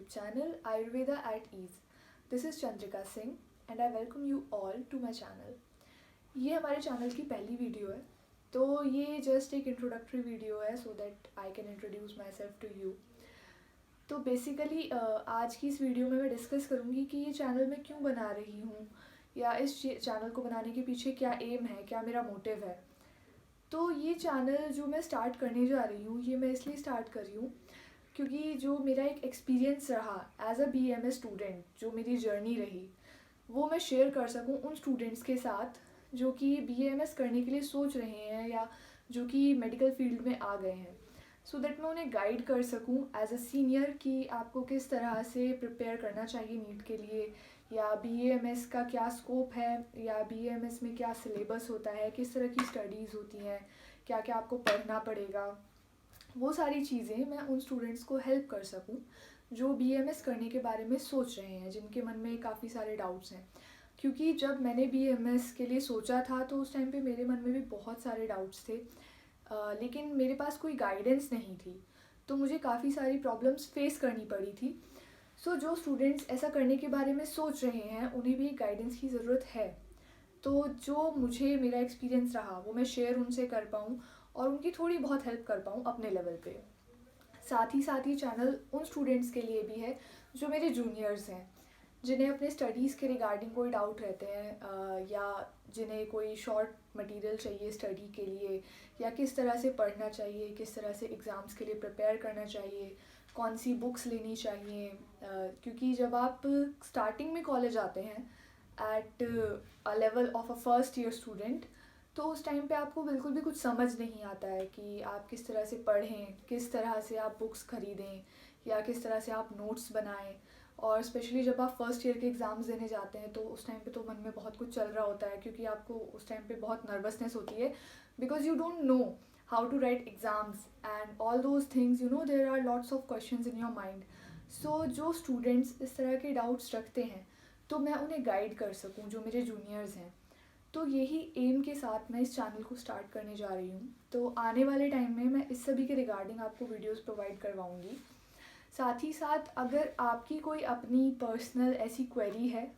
YouTube channel Ayurveda at Ease. This is Chandrika Singh and I welcome you all to my channel. ये हमारे channel की पहली video है, तो ये जस्ट एक इंट्रोडक्टरी वीडियो है so that I can introduce myself to you. तो बेसिकली आज की इस वीडियो में मैं डिस्कस करूँगी कि ये चैनल मैं क्यों बना रही हूँ या इस चैनल को बनाने के पीछे क्या एम है, क्या मेरा मोटिव है. तो ये चैनल जो मैं स्टार्ट करने जा रही हूँ, ये मैं इसलिए स्टार्ट कर रही हूँ क्योंकि जो मेरा एक एक्सपीरियंस रहा एज अ BMS स्टूडेंट, जो मेरी जर्नी रही वो मैं शेयर कर सकूँ उन स्टूडेंट्स के साथ जो कि BMS करने के लिए सोच रहे हैं या जो कि मेडिकल फील्ड में आ गए हैं, सो दैट मैं उन्हें गाइड कर सकूँ एज अ सीनियर कि आपको किस तरह से प्रिपेयर करना चाहिए नीट के लिए, या BMS का क्या स्कोप है, या BMS में क्या सिलेबस होता है, किस तरह की स्टडीज़ होती हैं, क्या क्या आपको पढ़ना पड़ेगा. वो सारी चीज़ें मैं उन स्टूडेंट्स को हेल्प कर सकूं जो BMS करने के बारे में सोच रहे हैं, जिनके मन में काफ़ी सारे डाउट्स हैं. क्योंकि जब मैंने BMS के लिए सोचा था तो उस टाइम पे मेरे मन में भी बहुत सारे डाउट्स थे, लेकिन मेरे पास कोई गाइडेंस नहीं थी, तो मुझे काफ़ी सारी प्रॉब्लम्स फेस करनी पड़ी थी. सो जो स्टूडेंट्स ऐसा करने के बारे में सोच रहे हैं उन्हें भी गाइडेंस की ज़रूरत है. तो जो मुझे मेरा एक्सपीरियंस रहा वो मैं शेयर उनसे कर पाऊँ और उनकी थोड़ी बहुत हेल्प कर पाऊँ अपने लेवल पे. साथ ही चैनल उन स्टूडेंट्स के लिए भी है जो मेरे जूनियर्स हैं, जिन्हें अपने स्टडीज़ के रिगार्डिंग कोई डाउट रहते हैं, या जिन्हें कोई शॉर्ट मटेरियल चाहिए स्टडी के लिए, या किस तरह से पढ़ना चाहिए, किस तरह से एग्ज़ाम्स के लिए प्रिपेयर करना चाहिए, कौन सी बुक्स लेनी चाहिए. क्योंकि जब आप स्टार्टिंग में कॉलेज आते हैं at a level of a first year student, तो उस टाइम पे आपको बिल्कुल भी कुछ समझ नहीं आता है कि आप किस तरह से पढ़ें, किस तरह से आप बुक्स ख़रीदें, या किस तरह से आप नोट्स बनाएं. और स्पेशली जब आप फर्स्ट ईयर के एग्ज़ाम्स देने जाते हैं तो उस टाइम पे तो मन में बहुत कुछ चल रहा होता है, क्योंकि आपको उस टाइम पे बहुत नर्वसनेस होती है because you don't know how to write exams and all those things. There are lots of questions in your mind. So जो स्टूडेंट्स इस तरह के डाउट्स रखते हैं तो मैं उन्हें गाइड कर सकूं, जो मेरे जूनियर्स हैं. तो यही एम के साथ मैं इस चैनल को स्टार्ट करने जा रही हूँ. तो आने वाले टाइम में मैं इस सभी के रिगार्डिंग आपको वीडियोस प्रोवाइड करवाऊँगी. साथ ही साथ अगर आपकी कोई अपनी पर्सनल ऐसी क्वेरी है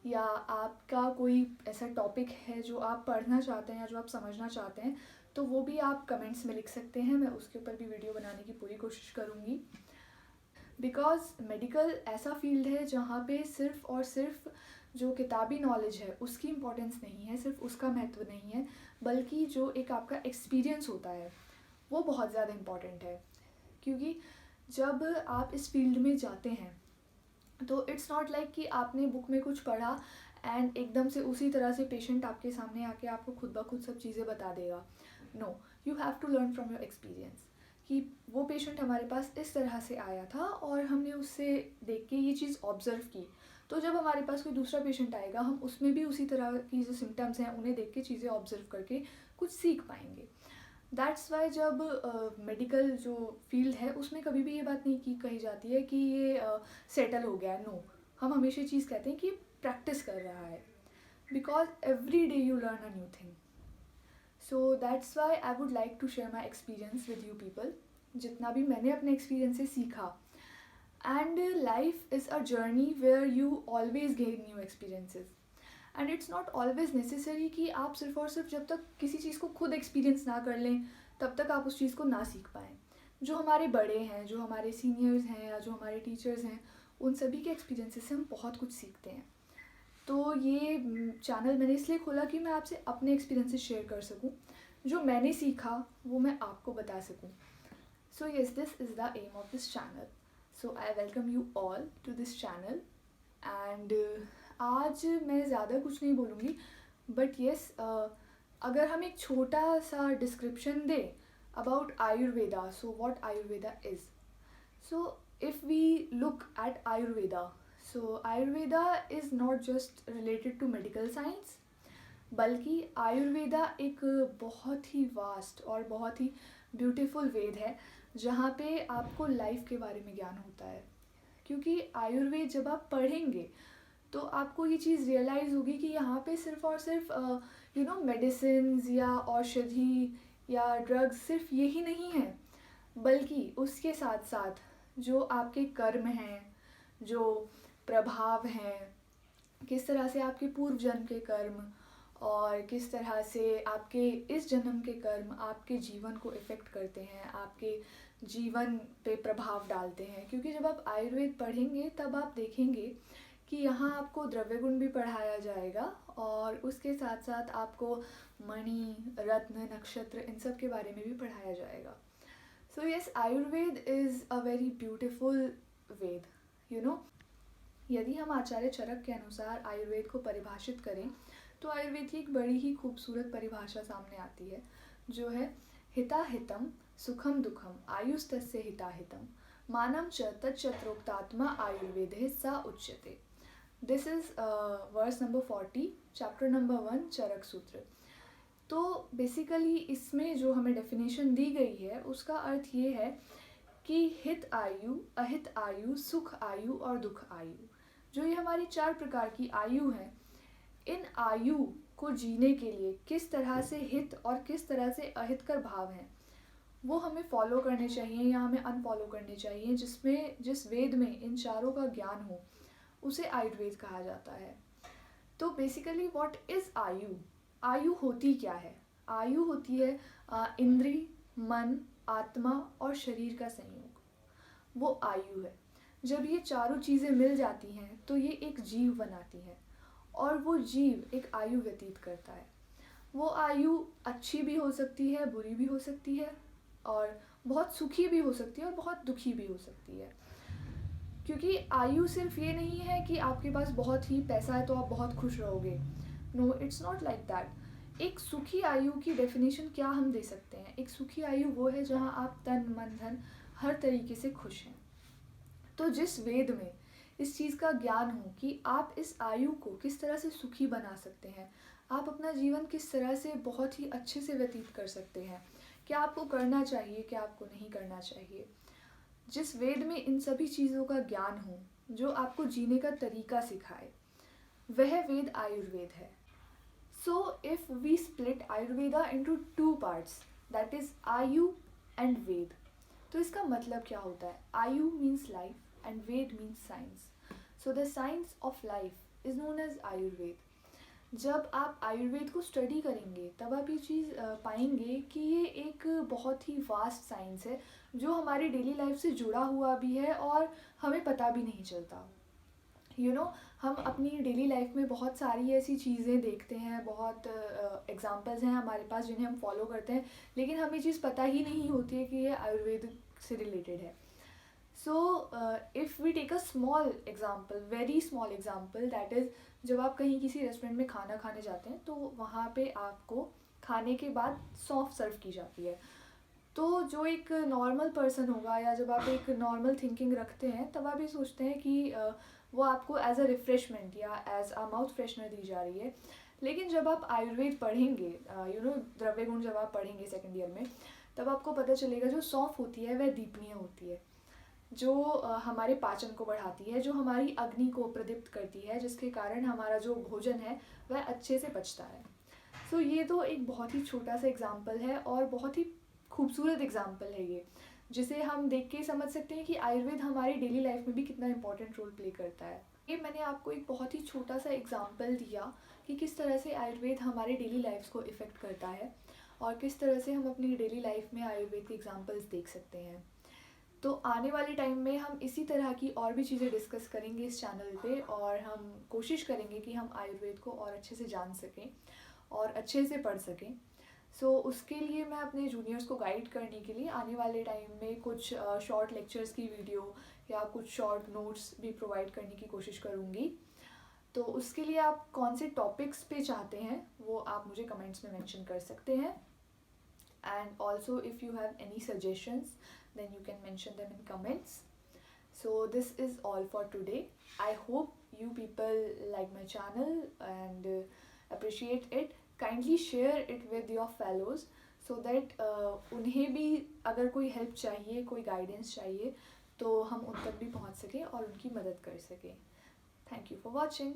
या आपका कोई ऐसा टॉपिक है जो आप पढ़ना चाहते हैं या जो आप समझना चाहते हैं, तो वो भी आप कमेंट्स में लिख सकते हैं. मैं उसके ऊपर भी वीडियो बनाने की पूरी कोशिश करूँगी. बिकॉज मेडिकल ऐसा फील्ड है जहाँ पे सिर्फ और सिर्फ जो किताबी नॉलेज है उसकी इम्पोर्टेंस नहीं है, सिर्फ उसका महत्व नहीं है, बल्कि जो एक आपका एक्सपीरियंस होता है वो बहुत ज़्यादा इम्पॉर्टेंट है. क्योंकि जब आप इस फील्ड में जाते हैं तो इट्स नॉट लाइक कि आपने बुक में कुछ पढ़ा एंड एकदम से उसी तरह से पेशेंट आपके सामने आके आपको खुद ब खुद सब चीज़ें बता देगा. No, you have to learn from your experience कि वो पेशेंट हमारे पास इस तरह से आया था और हमने उससे देख के ये चीज़ ऑब्ज़र्व की, तो जब हमारे पास कोई दूसरा पेशेंट आएगा हम उसमें भी उसी तरह की जो सिम्टम्स हैं उन्हें देख के चीज़ें ऑब्ज़र्व करके कुछ सीख पाएंगे. दैट्स वाई जब मेडिकल जो फील्ड है उसमें कभी भी ये बात नहीं की कही जाती है कि ये सेटल हो गया. नो, हम हमेशा ये चीज़ कहते हैं कि प्रैक्टिस कर रहा है, because every day you learn a new thing. So that's why I would like to share my experience with you people, जितना भी मैंने अपने एक्सपीरियंस से सीखा. And life is a journey where you always gain new experiences, and it's not always necessary कि आप सिर्फ और सिर्फ जब तक किसी चीज़ को खुद एक्सपीरियंस ना कर लें तब तक आप उस चीज़ को ना सीख पाएँ. जो हमारे बड़े हैं, जो हमारे सीनियर्स हैं या जो हमारे टीचर्स हैं, उन सभी के एक्सपीरियंसेस से हम बहुत कुछ सीखते हैं. तो ये चैनल मैंने इसलिए खोला कि मैं आपसे अपने एक्सपीरियंसेस शेयर कर सकूं, जो मैंने सीखा वो मैं आपको बता सकूं. So yes, this is the aim of this channel. So I welcome you all to this channel. And आज मैं ज़्यादा कुछ नहीं बोलूँगी, बट येस, अगर हम एक छोटा सा डिस्क्रिप्शन दें about Ayurveda, so what Ayurveda is. So if we look at Ayurveda, so Ayurveda is not just related to medical science, बल्कि आयुर्वेदा एक बहुत ही वास्ट और बहुत ही ब्यूटीफुल वेद है जहाँ पे आपको लाइफ के बारे में ज्ञान होता है. क्योंकि आयुर्वेद जब आप पढ़ेंगे तो आपको ये चीज़ रियलाइज़ होगी कि यहाँ पे सिर्फ और सिर्फ मेडिसिन्स या औषधि या ड्रग्स सिर्फ यही नहीं है, बल्कि उसके साथ साथ जो आपके कर्म हैं, जो प्रभाव हैं, किस तरह से आपके पूर्व जन्म के कर्म और किस तरह से आपके इस जन्म के कर्म आपके जीवन को इफ़ेक्ट करते हैं, आपके जीवन पे प्रभाव डालते हैं। क्योंकि जब आप आयुर्वेद पढ़ेंगे तब आप देखेंगे कि यहाँ आपको द्रव्य गुण भी पढ़ाया जाएगा और उसके साथ साथ आपको मणि, रत्न, नक्षत्र इन सब के बारे में भी पढ़ाया जाएगा। So yes, Ayurveda is a very beautiful Veda, you know. यदि हम आचार्य चरक के अनुसार आयुर्वेद को परिभाषित करें तो आयुर्वेद की एक बड़ी ही खूबसूरत परिभाषा सामने आती है, जो है हिताहितम सुखम दुखम आयुस्तस्य हिताहितम मानम च तच्चत्रोक्तात्मा आयुर्वेदे सा उच्यते। This is verse number 40, chapter number 1, चरक सूत्र। तो बेसिकली इसमें जो हमें डेफिनेशन दी गई है उसका अर्थ ये है कि हित आयु, अहित आयु, सुख आयु और दुख आयु, जो ये हमारी 4 प्रकार की आयु हैं, इन आयु को जीने के लिए किस तरह से हित और किस तरह से अहितकर भाव हैं वो हमें फॉलो करने चाहिए या हमें अनफॉलो करने चाहिए। जिस वेद में इन चारों का ज्ञान हो उसे आयुर्वेद कहा जाता है। तो बेसिकली व्हाट इज़ आयु? आयु होती क्या है? आयु होती है इंद्रिय, मन, आत्मा और शरीर का संयोग, वो आयु है। जब ये चारों चीज़ें मिल जाती हैं तो ये एक जीव बनाती हैं और वो जीव एक आयु व्यतीत करता है। वो आयु अच्छी भी हो सकती है, बुरी भी हो सकती है और बहुत सुखी भी हो सकती है और बहुत दुखी भी हो सकती है। क्योंकि आयु सिर्फ ये नहीं है कि आपके पास बहुत ही पैसा है तो आप बहुत खुश रहोगे। No, it's not like that. एक सुखी आयु की डेफिनेशन क्या हम दे सकते हैं? एक सुखी आयु वो है जहाँ आप तन मन धन हर तरीके से खुश हैं। तो जिस वेद में इस चीज़ का ज्ञान हो कि आप इस आयु को किस तरह से सुखी बना सकते हैं, आप अपना जीवन किस तरह से बहुत ही अच्छे से व्यतीत कर सकते हैं, क्या आपको करना चाहिए, क्या आपको नहीं करना चाहिए, जिस वेद में इन सभी चीज़ों का ज्ञान हो, जो आपको जीने का तरीका सिखाए, वह वेद आयुर्वेद है। So if we split Ayurveda into 2 parts, that is ayu and veda, तो इसका मतलब क्या होता है? Ayu means life and veda means science. So the science of life is known as Ayurveda. जब आप आयुर्वेद को स्टडी करेंगे तब आप ये चीज़ पाएंगे कि ये एक बहुत ही वास्ट साइंस है जो हमारी डेली लाइफ से जुड़ा हुआ भी है और हमें पता भी नहीं चलता। हम अपनी डेली लाइफ में बहुत सारी ऐसी चीज़ें देखते हैं, बहुत एग्जांपल्स हैं हमारे पास जिन्हें हम फॉलो करते हैं, लेकिन हमें चीज़ पता ही नहीं होती है कि ये आयुर्वेद से रिलेटेड है। So if we take a small example, very small example, that is जब आप कहीं किसी रेस्टोरेंट में खाना खाने जाते हैं तो वहाँ पे आपको खाने के बाद सौंफ सर्व की जाती है। तो जो एक नॉर्मल पर्सन होगा या जब आप एक नॉर्मल थिंकिंग रखते हैं तब आप ये सोचते हैं कि वो आपको एज अ रिफ़्रेशमेंट या एज अ माउथ फ्रेशनर दी जा रही है। लेकिन जब आप आयुर्वेद पढ़ेंगे, द्रव्य गुण जब आप पढ़ेंगे सेकेंड ईयर में, तब आपको पता चलेगा जो सौंफ होती है वह दीपनीय होती है, जो हमारे पाचन को बढ़ाती है, जो हमारी अग्नि को प्रदीप्त करती है, जिसके कारण हमारा जो भोजन है वह अच्छे से पचता है। सो ये तो एक बहुत ही छोटा सा एग्जाम्पल है और बहुत ही खूबसूरत एग्जाम्पल है ये, जिसे हम देख के समझ सकते हैं कि आयुर्वेद हमारी डेली लाइफ में भी कितना इंपॉर्टेंट रोल प्ले करता है। ये मैंने आपको एक बहुत ही छोटा सा एग्जाम्पल दिया कि किस तरह से आयुर्वेद हमारे डेली लाइफ को इफ़ेक्ट करता है और किस तरह से हम अपनी डेली लाइफ में आयुर्वेद के एग्जाम्पल्स देख सकते हैं। तो आने वाले टाइम में हम इसी तरह की और भी चीज़ें डिस्कस करेंगे इस चैनल पे और हम कोशिश करेंगे कि हम आयुर्वेद को और अच्छे से जान सकें और अच्छे से पढ़ सकें। सो उसके लिए मैं अपने जूनियर्स को गाइड करने के लिए आने वाले टाइम में कुछ शॉर्ट लेक्चर्स की वीडियो या कुछ शॉर्ट नोट्स भी प्रोवाइड करने की कोशिश करूँगी। तो उसके लिए आप कौन से टॉपिक्स पे चाहते हैं वो आप मुझे कमेंट्स में मेंशन कर सकते हैं। And also if you have any suggestions then you can mention them in comments. So this is all for today. I hope you people like my channel and appreciate it. Kindly share it with your fellows so that उन्हें भी अगर कोई help चाहिए, कोई guidance चाहिए तो हम उन तक भी पहुंच सकें और उनकी मदद कर सकें। Thank you for watching.